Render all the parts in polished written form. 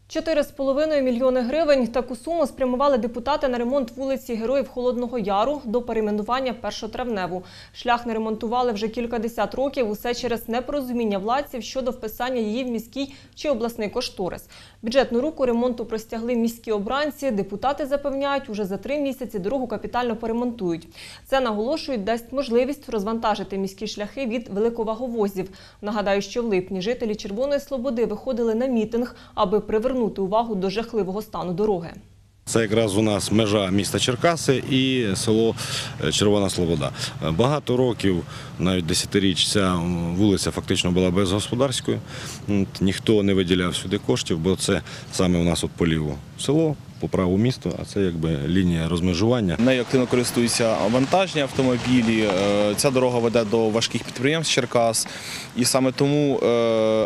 4,5 мільйони гривень – таку суму спрямували депутати на ремонт вулиці Героїв Холодного Яру до перейменування Першотравневу. Шлях не ремонтували вже кількадесят років, усе через непорозуміння владців щодо вписання її в міський чи обласний кошторис. Бюджетну руку ремонту простягли міські обранці. Депутати запевняють, уже за 3 місяці дорогу капітально поремонтують. Це, наголошують, дасть можливість розвантажити міські шляхи від великоваговозів. Нагадаю, що в липні жителі Червоної Слободи виходили на мітинг, аби привернути увагу до жахливого стану дороги. Це якраз у нас межа міста Черкаси і село Червона Слобода. Багато років, навіть десятиріч, ця вулиця фактично була безгосподарською. Ніхто не виділяв сюди коштів, бо це саме у нас от по ліву село, по праву місто, а це якби лінія розмежування. Нею активно користуються вантажні автомобілі. Ця дорога веде до важких підприємств Черкас. І саме тому,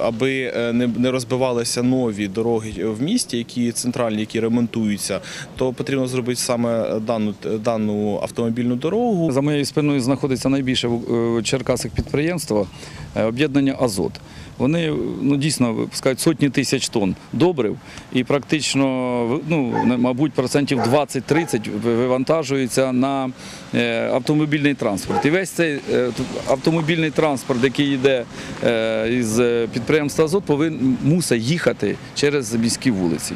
аби не розбивалися нові дороги в місті, які центральні, які ремонтуються, то потрібно зробити саме дану автомобільну дорогу. За моєю спиною знаходиться найбільше в Черкасах підприємство об'єднання «Азот». Вони дійсно випускають сотні тисяч тонн добрив і практично, мабуть, процентів 20-30 вивантажуються на автомобільний транспорт. І весь цей автомобільний транспорт, який йде із підприємства «Азот», мусить їхати через міські вулиці.